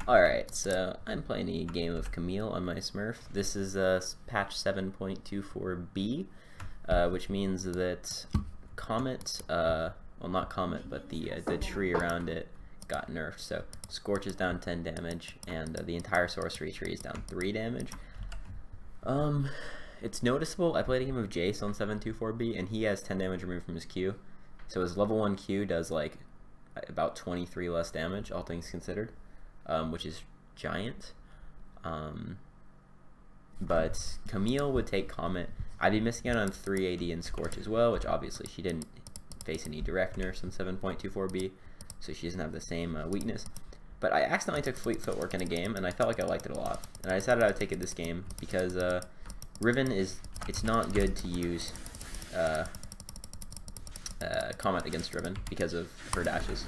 Alright, so I'm playing a game of Camille on my smurf. This is patch 7.24b, which means that Comet, well not Comet, but the tree around it got nerfed. So Scorch is down 10 damage, and the entire sorcery tree is down 3 damage. It's noticeable. I played a game of Jace on 7.24b, and he has 10 damage removed from his Q. So his level 1 Q does like about 23 less damage, all things considered. Which is giant. But Camille would take Comet. I'd be missing out on 3 AD and Scorch as well, which obviously she didn't face any direct nerfs in 7.24b, so she doesn't have the same weakness. But I accidentally took Fleet Footwork in a game, and I felt like I liked it a lot. And I decided I would take it this game because Riven it's not good to use Comet against Riven because of her dashes.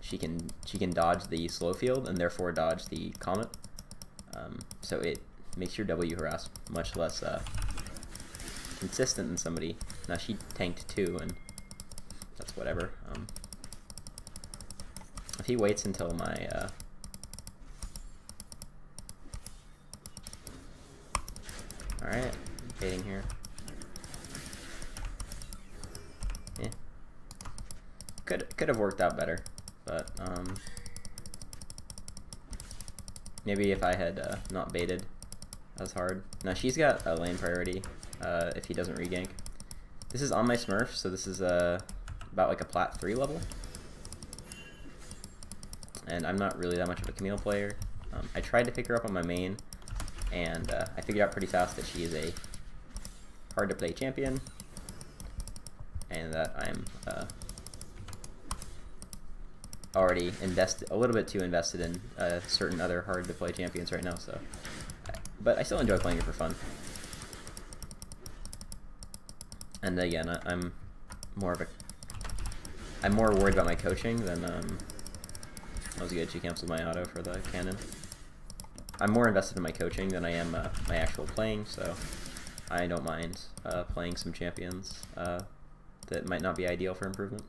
She can dodge the slow field and therefore dodge the Comet, so it makes your W harass much less consistent than somebody. Now she tanked 2, and that's whatever. If he waits until my alright, baiting here. Yeah, could have worked out better. But maybe if I had not baited as hard. Now she's got a lane priority if he doesn't regank. This is on my smurf, so this is about like a plat 3 level. And I'm not really that much of a Camille player. I tried to pick her up on my main, and I figured out pretty fast that she is a hard to play champion, and that I'm already a little bit too invested in certain other hard to play champions right now. So, but I still enjoy playing it for fun. And again, I'm more worried about my coaching than that was good. She canceled my auto for the cannon. I'm more invested in my coaching than I am my actual playing, so I don't mind playing some champions that might not be ideal for improvement.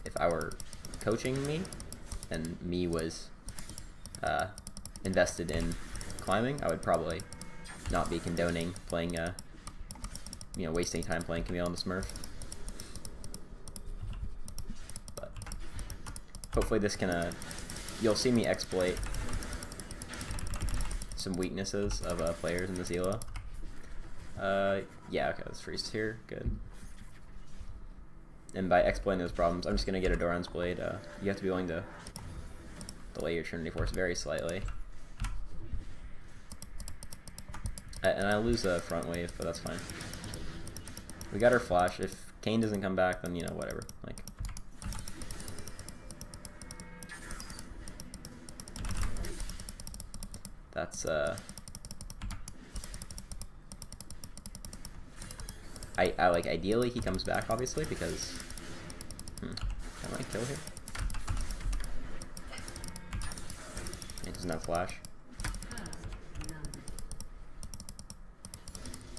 If I were coaching me and me was invested in climbing, I would probably not be condoning playing wasting time playing Camille on the smurf. But hopefully this can you'll see me exploit some weaknesses of players in this elo. Yeah, okay, let's freeze here, good. And by exploiting those problems, I'm just going to get a Doran's Blade. You have to be willing to delay your Trinity Force very slightly. And I lose a front wave, but that's fine. We got our flash. If Kane doesn't come back, then, whatever. Like, that's, I like, ideally he comes back, obviously, because can I kill here? He doesn't have flash.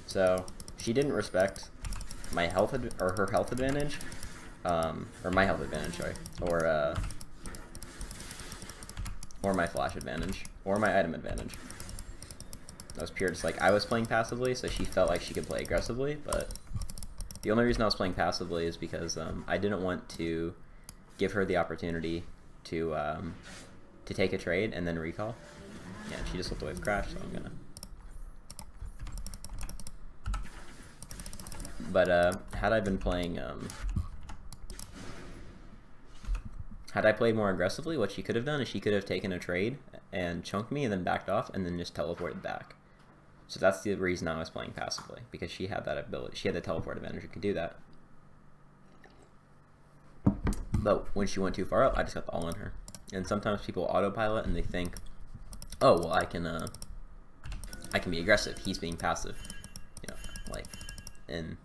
So she didn't respect my health or her health advantage, or my health advantage, sorry, or my flash advantage, or my item advantage. That was pure just like I was playing passively, so she felt like she could play aggressively, but the only reason I was playing passively is because I didn't want to give her the opportunity to take a trade and then recall. Yeah, she just let the wave crash, so I'm gonna. But had I been playing, had I played more aggressively, what she could have done is she could have taken a trade and chunked me and then backed off and then just teleported back. So that's the reason I was playing passively, because she had that ability. She had the teleport advantage. She could do that. But when she went too far up, I just got the all in her. And sometimes people autopilot and they think, oh, well, I can be aggressive. He's being passive. And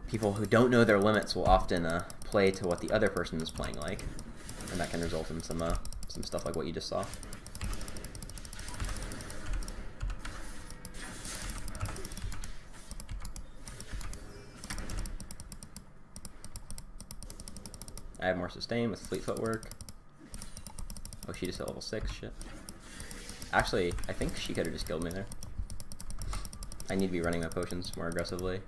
people who don't know their limits will often play to what the other person is playing like, and that can result in some stuff like what you just saw. I have more sustain with fleet footwork. Oh, she just hit level 6, shit. Actually, I think she could have just killed me there. I need to be running my potions more aggressively.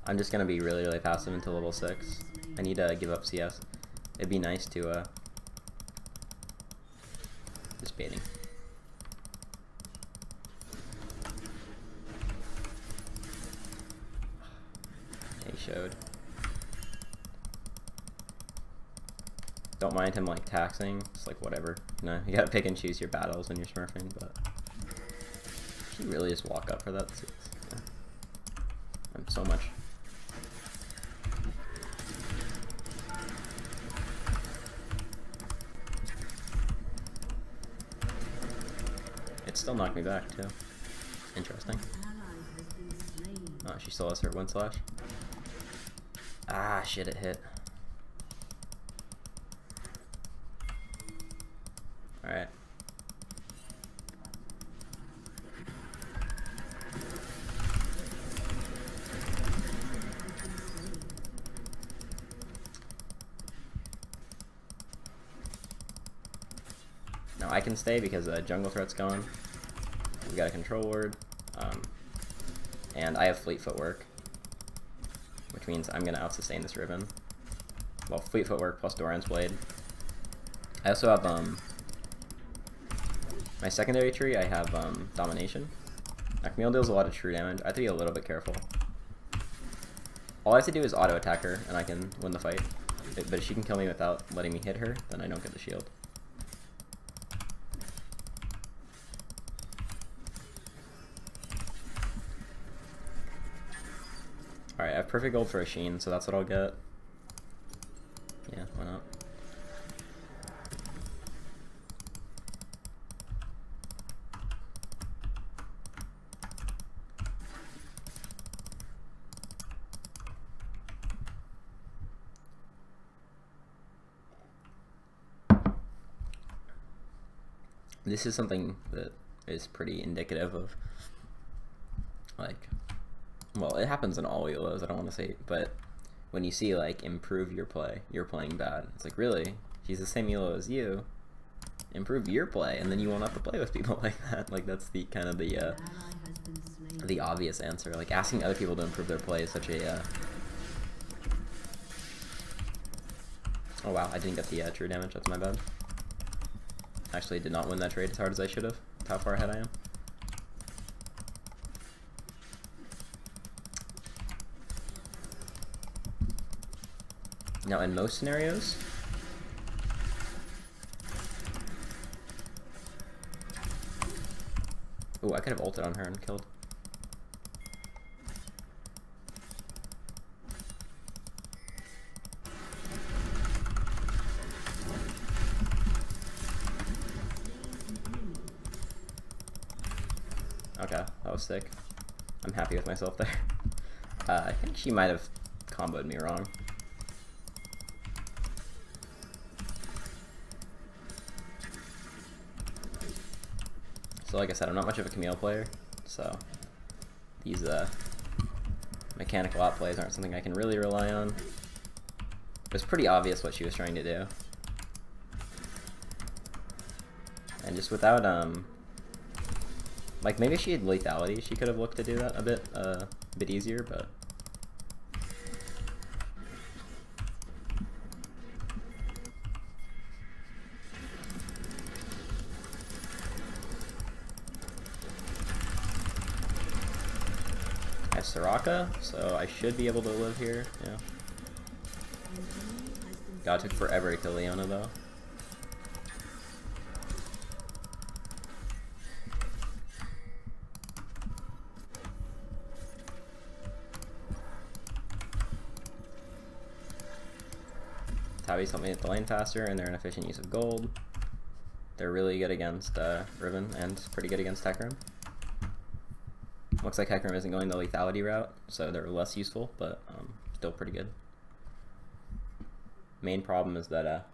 I'm just gonna be really, really passive until level 6. I need to give up CS. It'd be nice to, just baiting. He showed. Don't mind him like taxing, it's like whatever. You know, you gotta pick and choose your battles when you're smurfing, but he really just walk up for that. Yeah. I'm so much. It still knocked me back too. Interesting. Oh, she still has her wind slash. Ah, shit! It hit. All right. Now I can stay because jungle threat's gone. We got a control ward, and I have fleet footwork, which means I'm gonna out-sustain this Riven. Well, fleet footwork plus Doran's blade. I also have my secondary tree. I have domination. Now, Camille deals a lot of true damage. I have to be a little bit careful. All I have to do is auto attack her, and I can win the fight. But if she can kill me without letting me hit her, then I don't get the shield. Alright, I have perfect gold for a Sheen, so that's what I'll get. Yeah, why not? This is something that is pretty indicative of, like, well, it happens in all elos, I don't want to say, but when you see, like, improve your play, you're playing bad. It's like, really? She's the same elo as you. Improve your play, and then you won't have to play with people like that. Like, that's the kind of the obvious answer. Like, asking other people to improve their play is such a, Oh wow, I didn't get the true damage, that's my bad. Actually did not win that trade as hard as I should have. How far ahead I am. Now, in most scenarios, ooh, I could have ulted on her and killed. Okay, that was sick. I'm happy with myself there. I think she might have comboed me wrong. So like I said, I'm not much of a Camille player, so these mechanical outplays aren't something I can really rely on. It was pretty obvious what she was trying to do. And just without, like maybe if she had lethality, she could have looked to do that a bit easier, but I have Soraka, so I should be able to live here, yeah. God, it took forever to kill Leona though. Tabby's helped me hit the lane faster, and they're an efficient use of gold. They're really good against Riven, and pretty good against Hecarim. Looks like Hecarim isn't going the lethality route, so they're less useful, but still pretty good. Main problem is that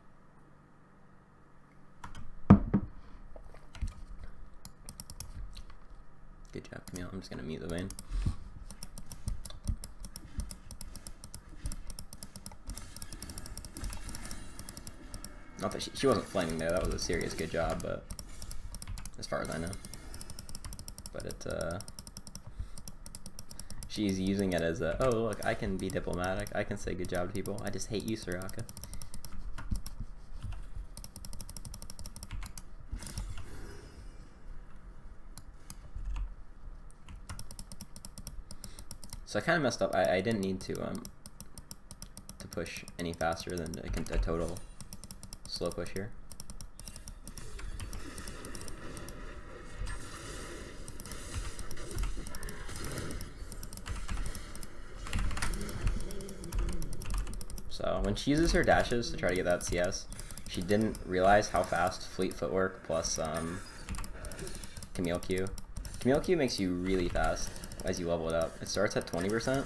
good job, Camille. I'm just gonna mute the vein. Not that she wasn't flaming there, that was a serious good job, but as far as I know. But it, she's using it as a, oh look, I can be diplomatic, I can say good job to people, I just hate you, Soraka. So I kind of messed up. I didn't need to push any faster than a total slow push here. So when she uses her dashes to try to get that CS, she didn't realize how fast Fleet Footwork plus Camille Q. Camille Q makes you really fast as you level it up. It starts at 20%,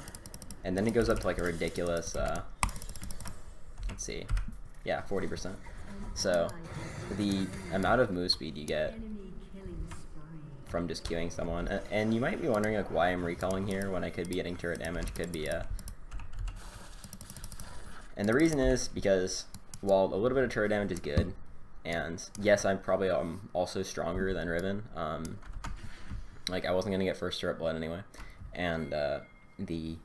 and then it goes up to like a ridiculous, let's see, yeah, 40%. So the amount of move speed you get from just queuing someone, and you might be wondering like why I'm recalling here when I could be getting turret damage, could be and the reason is because while a little bit of turret damage is good, and yes, I'm probably also stronger than Riven. Like I wasn't gonna get first turret blood anyway, and the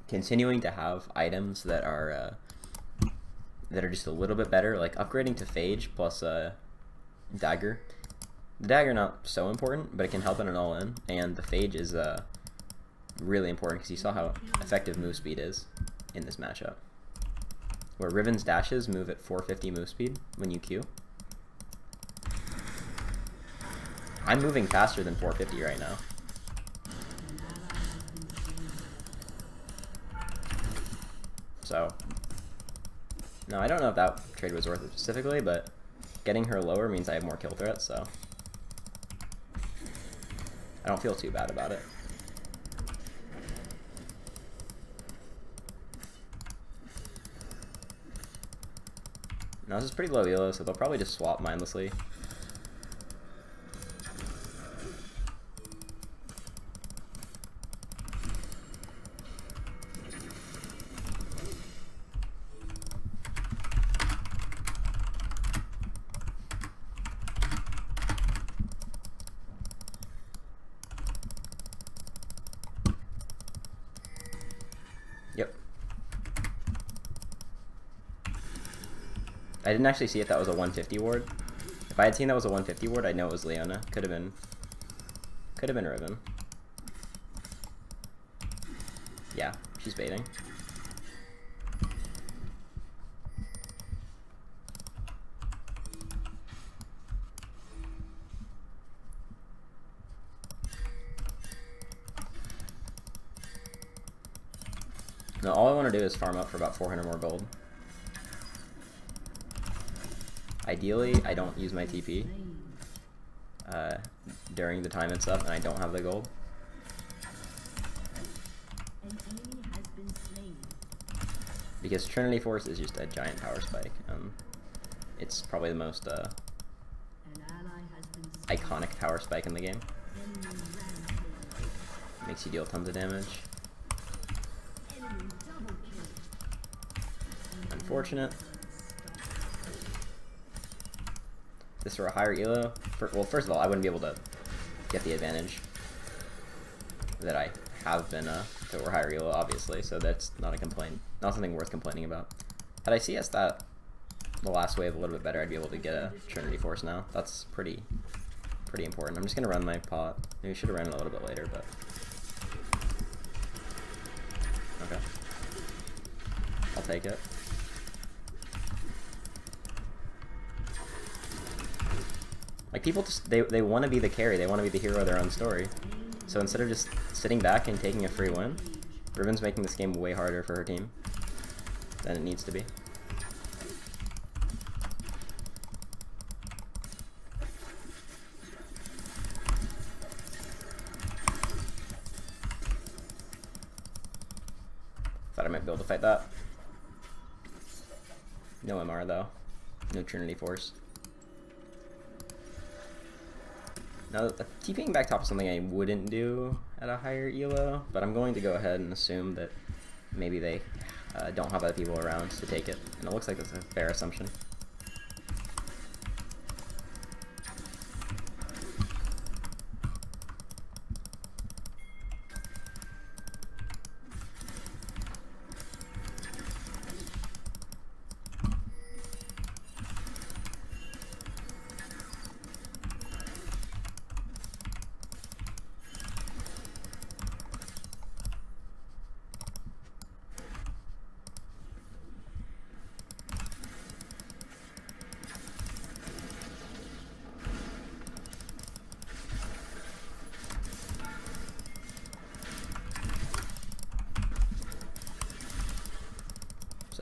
continuing to have items that are just a little bit better, like upgrading to Phage plus Dagger. The Dagger not so important, but it can help in an all-in, and the Phage is really important because you saw how effective move speed is in this matchup. Where Riven's dashes move at 450 move speed when you Q. I'm moving faster than 450 right now. So, no, I don't know if that trade was worth it specifically, but getting her lower means I have more kill threats, so I don't feel too bad about it. Now this is pretty low elo, so they'll probably just swap mindlessly. Yep. I didn't actually see if that was a 150 ward. If I had seen that was a 150 ward, I'd know it was Leona. Could have been Riven. Yeah, she's baiting. Now all I want to do is farm up for about 400 more gold. Ideally, I don't use my TP during the time it's up and I don't have the gold. Because Trinity Force is just a giant power spike. It's probably the most iconic power spike in the game. Makes you deal tons of damage. Unfortunate. This for a higher elo. Well, first of all, I wouldn't be able to get the advantage that I have been to a higher elo, obviously. So that's not a complaint, not something worth complaining about. Had I CS that the last wave a little bit better, I'd be able to get a Trinity Force now. That's pretty important. I'm just gonna run my pot. Maybe I should have ran it a little bit later, but okay, I'll take it. Like, people just, they want to be the carry, they want to be the hero of their own story. So instead of just sitting back and taking a free win, Riven's making this game way harder for her team than it needs to be. Thought I might be able to fight that. No MR though. No Trinity Force. Now, TPing back top is something I wouldn't do at a higher elo, but I'm going to go ahead and assume that maybe they don't have other people around to take it, and it looks like that's a fair assumption.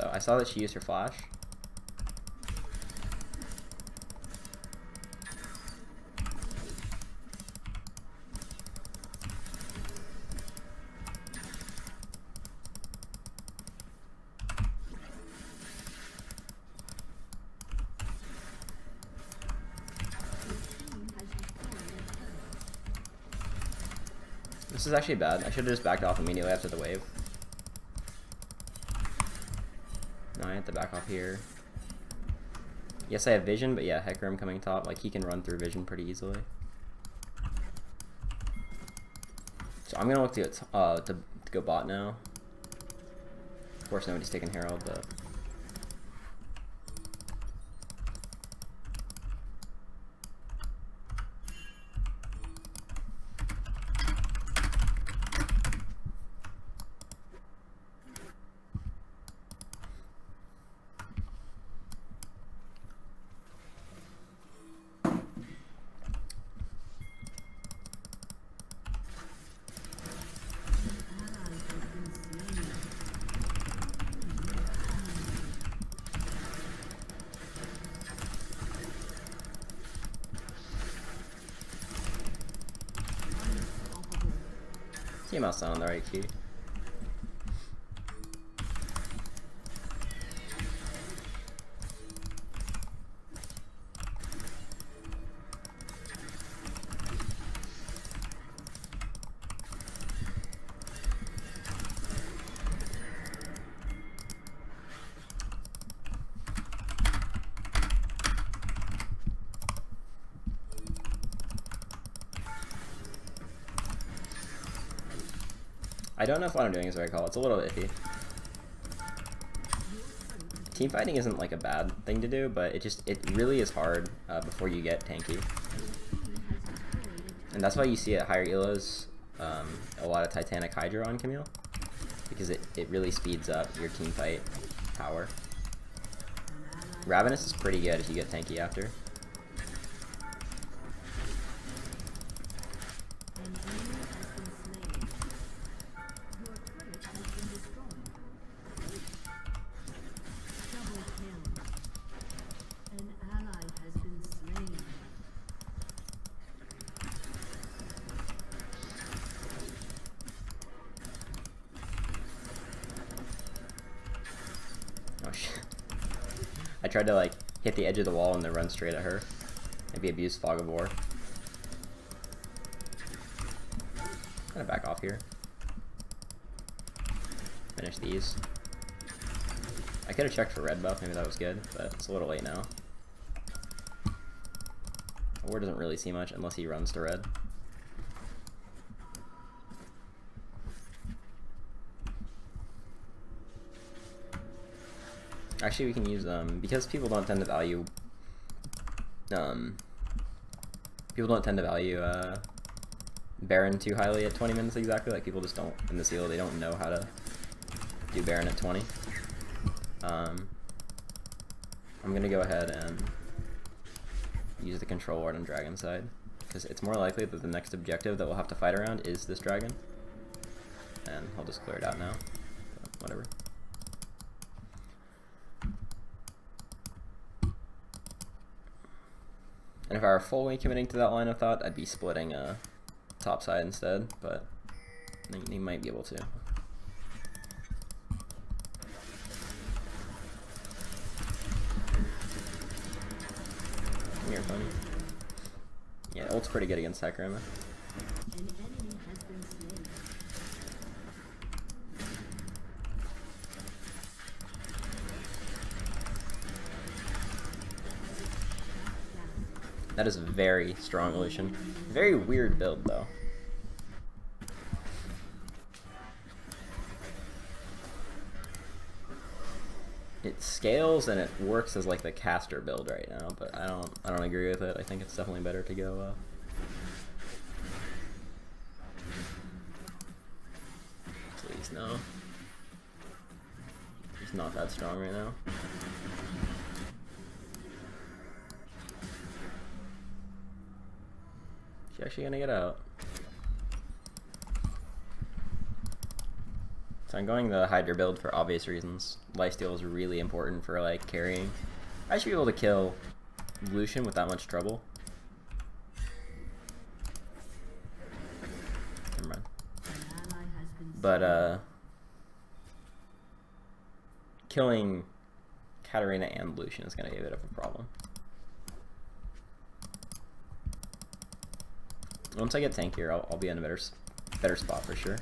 So I saw that she used her flash. This is actually bad. I should have just backed off immediately after the wave. No, I have to back off here. Yes, I have vision, but yeah, Hecarim coming top. Like, he can run through vision pretty easily. So I'm gonna look to go bot now. Of course, nobody's taking Herald, but... Teamouts not on the right key. I don't know if what I'm doing is the right call. It's a little iffy. Team fighting isn't like a bad thing to do, but it really is hard before you get tanky. And that's why you see at higher elos a lot of Titanic Hydra on Camille, because it really speeds up your team fight power. Ravenous is pretty good if you get tanky after. I tried to like hit the edge of the wall and then run straight at her. Maybe abuse Fog of War. Gonna back off here. Finish these. I could have checked for red buff, maybe that was good, but it's a little late now. War doesn't really see much unless he runs to red. Actually, we can use because people don't tend to value Baron too highly at 20 minutes exactly. Like, people just don't in the seal, they don't know how to do Baron at 20. I'm gonna go ahead and use the control ward on dragon side, because it's more likely that the next objective that we'll have to fight around is this dragon, and I'll just clear it out now. But whatever. And if I were fully committing to that line of thought, I'd be splitting top side instead, but he might be able to. Come here, Tony. Yeah, ult's pretty good against Hecarim. That is a very strong illusion. Very weird build, though. It scales and it works as like the caster build right now, but I don't agree with it. I think it's definitely better to go please no. He's not that strong right now. She's actually gonna get out. So I'm going the Hydra build for obvious reasons. Lifesteal is really important for like carrying. I should be able to kill Lucian without much trouble. Never mind. But killing Katarina and Lucian is gonna be a bit of a problem. Once I get tankier, I'll be in a better spot for sure.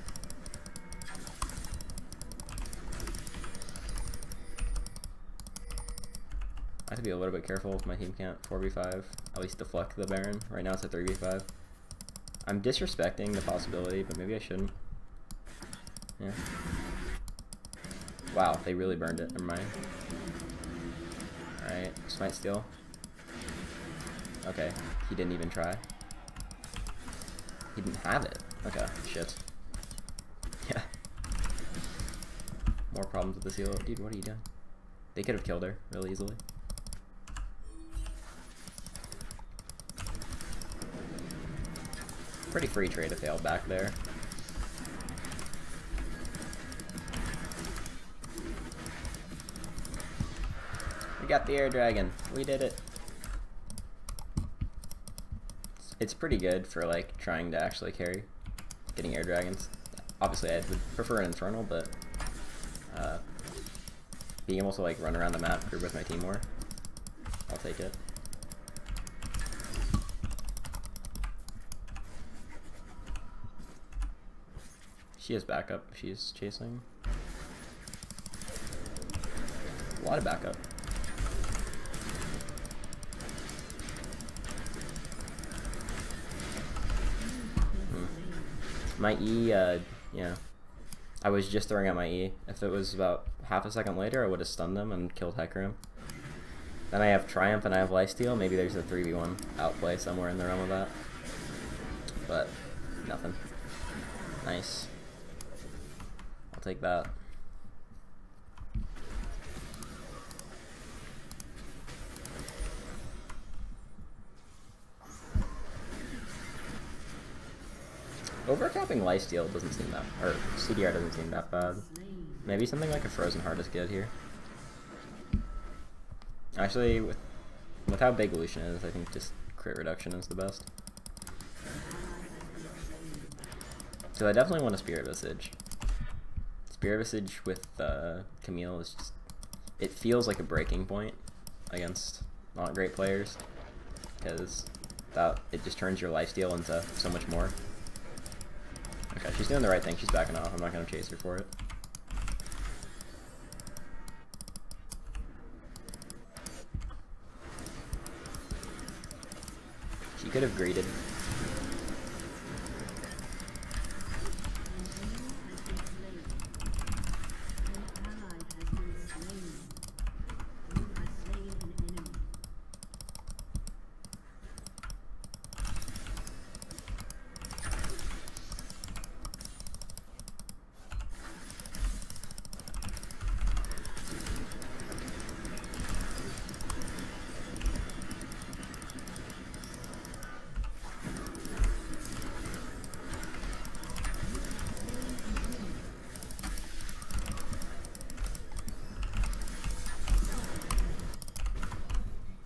I have to be a little bit careful if my team can't 4v5, at least deflect the Baron. Right now it's a 3v5. I'm disrespecting the possibility, but maybe I shouldn't. Yeah. Wow, they really burned it. Never mind. Alright, Smite Steal. Okay, he didn't even try. He didn't have it. Okay, shit. Yeah. More problems with this heal. Dude, what are you doing? They could have killed her really easily. Pretty free trade to fail back there. We got the air dragon. We did it. It's pretty good for like trying to actually carry, getting air dragons. Obviously, I would prefer an infernal, but being able to like run around the map group with my team more, I'll take it. She has backup. She's chasing. A lot of backup. My E, yeah. I was just throwing out my E. If it was about half a second later, I would have stunned them and killed Hecarim. Then I have Triumph and I have Lifesteal. Maybe there's a 3v1 outplay somewhere in the realm of that. But, nothing. Nice. I'll take that. Overcapping lifesteal doesn't seem that, or CDR doesn't seem that bad. Maybe something like a Frozen Heart is good here. Actually, with how big Lucian is, I think just crit reduction is the best. So I definitely want a Spirit Visage. Spirit Visage with Camille is just, it feels like a breaking point against not great players, because it just turns your lifesteal into so much more. Okay, she's doing the right thing. She's backing off. I'm not going to chase her for it. She could have greeted.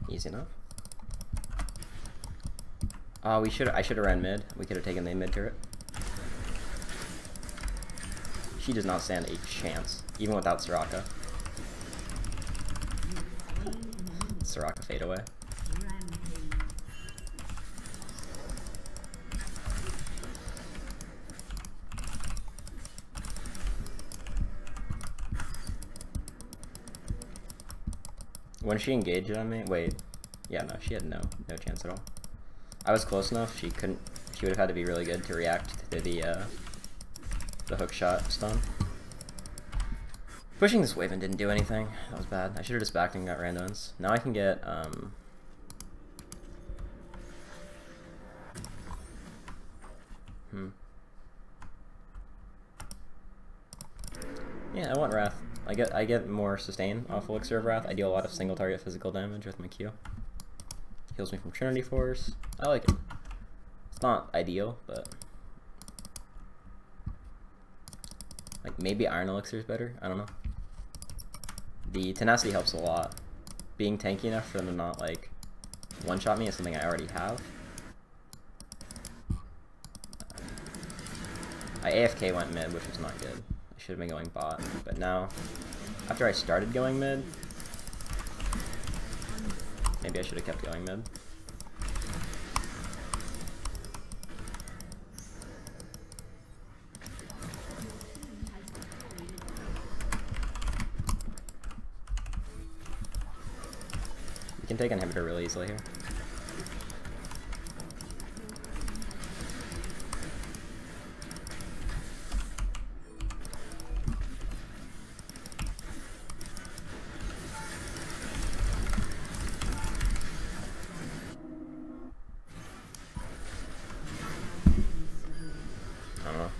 Easy enough. I should have ran mid. We could have taken the mid turret. She does not stand a chance, even without Soraka. Soraka fade away. When she engaged on me, wait, yeah, no, she had no chance at all. I was close enough. She couldn't. She would have had to be really good to react to the hook shot stun. Pushing this wave and didn't do anything. That was bad. I should have just backed and got randoms. Now I can get Yeah, I want Wrath. I get more sustain off Elixir of Wrath. I deal a lot of single target physical damage with my Q. Heals me from Trinity Force. I like it. It's not ideal, but Like, maybe Iron Elixir is better? I don't know. The Tenacity helps a lot. Being tanky enough for them to not, like, one-shot me is something I already have. I AFK went mid, which was not good. I should have been going bot. But now, after I started going mid, maybe I should have kept going mid. You can take inhibitor really easily here.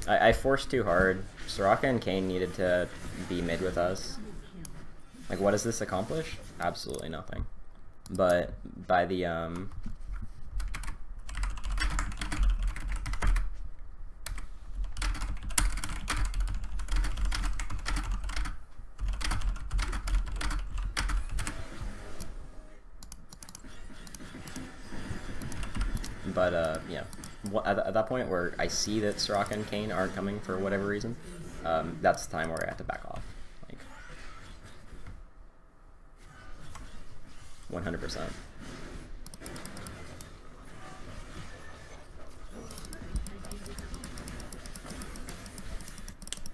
I forced too hard. Soraka and Kayn needed to be mid with us. Like, what does this accomplish? Absolutely nothing. But by the yeah. At that point where I see that Soraka and Kayn aren't coming for whatever reason, that's the time where I have to back off. Like, 100%.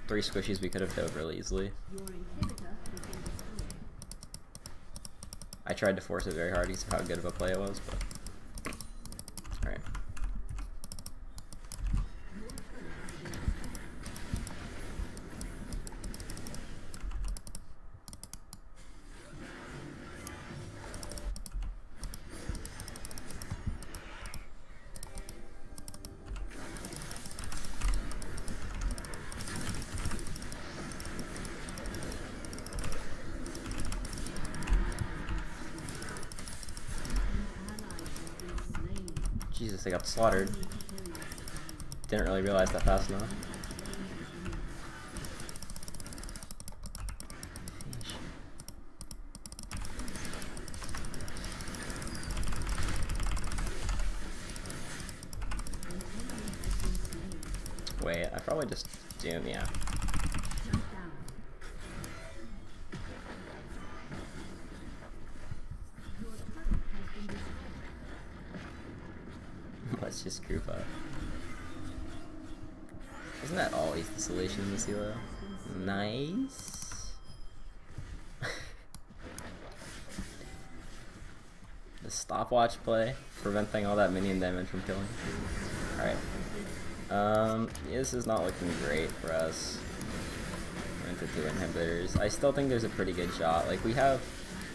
Three squishies we could have dove really easily. I tried to force it very hard because of how good of a play it was, but alright. Jesus, they got slaughtered. Didn't really realize that fast enough. Wait, I probably just doom, yeah. Let's just group up. Isn't that always the solution in this elo? Nice. The stopwatch play, preventing all that minion damage from killing. Alright. This is not looking great for us. We're into 2 inhibitors. I still think there's a pretty good shot. Like, we have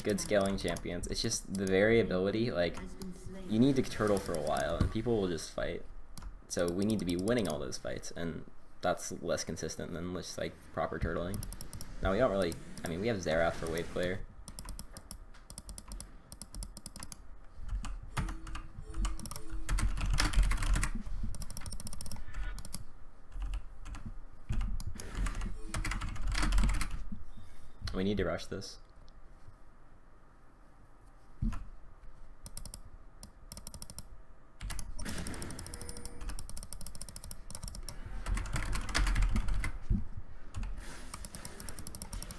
good scaling champions. It's just the variability, like, you need to turtle for a while, and people will just fight. So we need to be winning all those fights, and that's less consistent than just, like, proper turtling. Now, we don't really... I mean, we have Xerath for wave player. We need to rush this.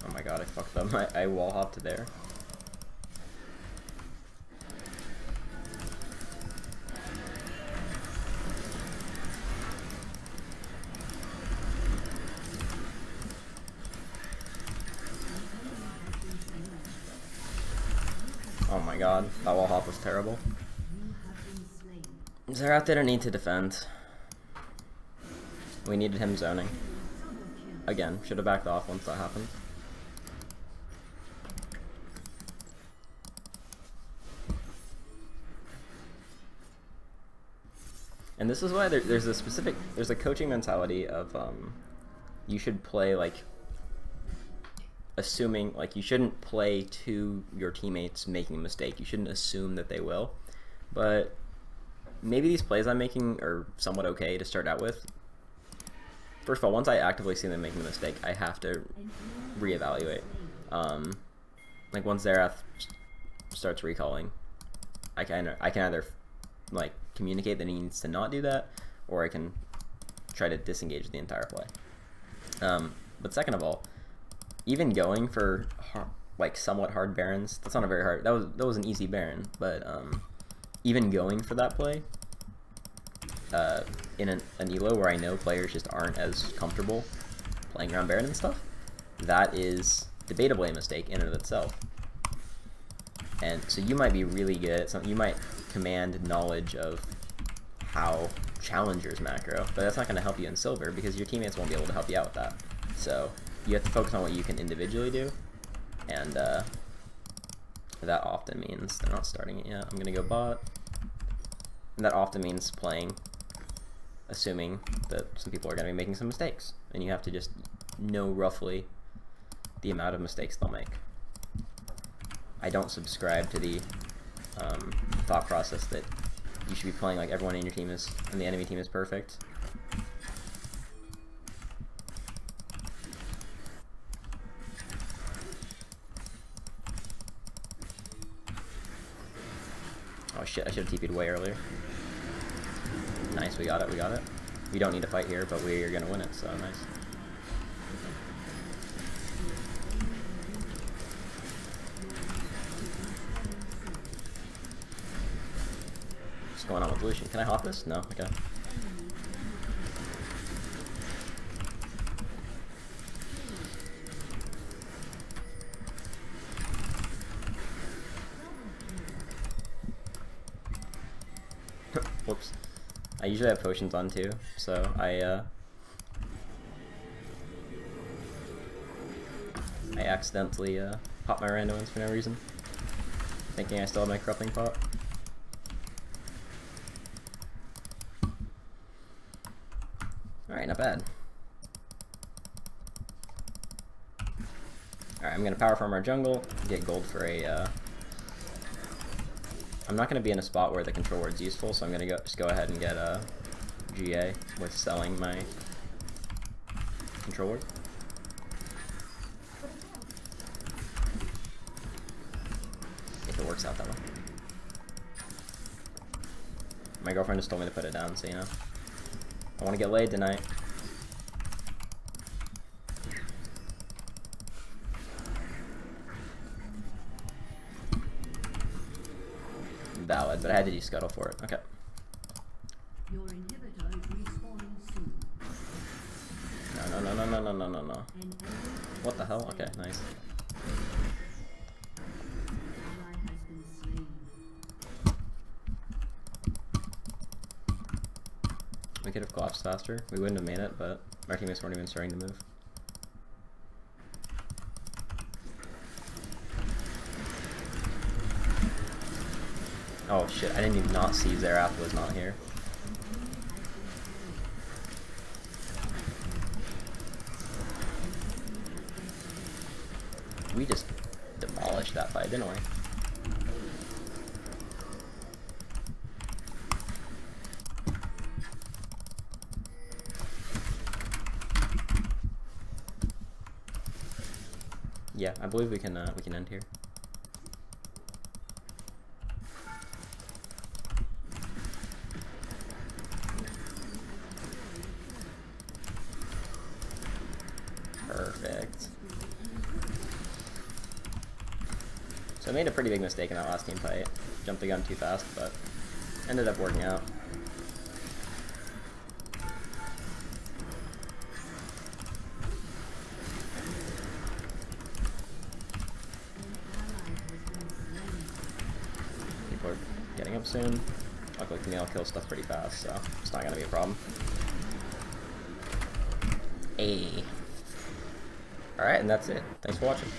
Oh my god, I fucked up. I wall hopped there. Oh my god, that wall hop was terrible. Xerath didn't need to defend. We needed him zoning. Again, should have backed off once that happened. And this is why there's a coaching mentality of you should play, like, assuming, like, you shouldn't play to your teammates making a mistake. You shouldn't assume that they will. But maybe these plays I'm making are somewhat okay to start out with. first of all, once I actively see them making a mistake, I have to reevaluate. Like once Xerath starts recalling, I can either like communicate that he needs to not do that, or I can try to disengage the entire play. But second of all, even going for like somewhat hard Barons, that's not a very hard. That was an easy Baron, but even going for that play in an elo where I know players just aren't as comfortable playing around Baron and stuff, that is debatably a mistake in and of itself. And so you might be really good at something. You might command knowledge of how challengers macro, but that's not going to help you in silver because your teammates won't be able to help you out with that. So you have to focus on what you can individually do, and that often means they're not starting it yet. I'm going to go bot. And that often means playing, assuming that some people are going to be making some mistakes, and you have to just know roughly the amount of mistakes they'll make. I don't subscribe to the thought process that you should be playing like everyone in your team is, and the enemy team is perfect. Oh shit, I should have TP'd way earlier. Nice, we got it, we got it. We don't need to fight here, but we're gonna win it, so nice. What's going on with Lucian? Can I hop this? No? Okay. Whoops. I usually have potions on too, so I accidentally popped my randomins for no reason, thinking I still have my corrupting pot. Alright, not bad. Alright, I'm gonna power farm our jungle, get gold for a I'm not going to be in a spot where the control word's useful, so I'm going to just go ahead and get a GA with selling my control word. If it works out that way. My girlfriend just told me to put it down, so you know. I want to get laid tonight. Valid, but I had to de-scuttle for it. Okay. Your inhibitor is respawning soon. No. What the hell? Okay, nice. Ally has been slain. We could have collapsed faster. We wouldn't have made it, but our teammates weren't even starting to move. Oh shit, I didn't even not see Xerath was not here. We just demolished that fight, didn't we? Yeah, I believe we can end here. Perfect. So I made a pretty big mistake in that last team fight. Jumped the gun too fast, but ended up working out. People are getting up soon. Luckily Camille kills stuff pretty fast, so it's not gonna be a problem. Alright, and that's it. Thanks for watching.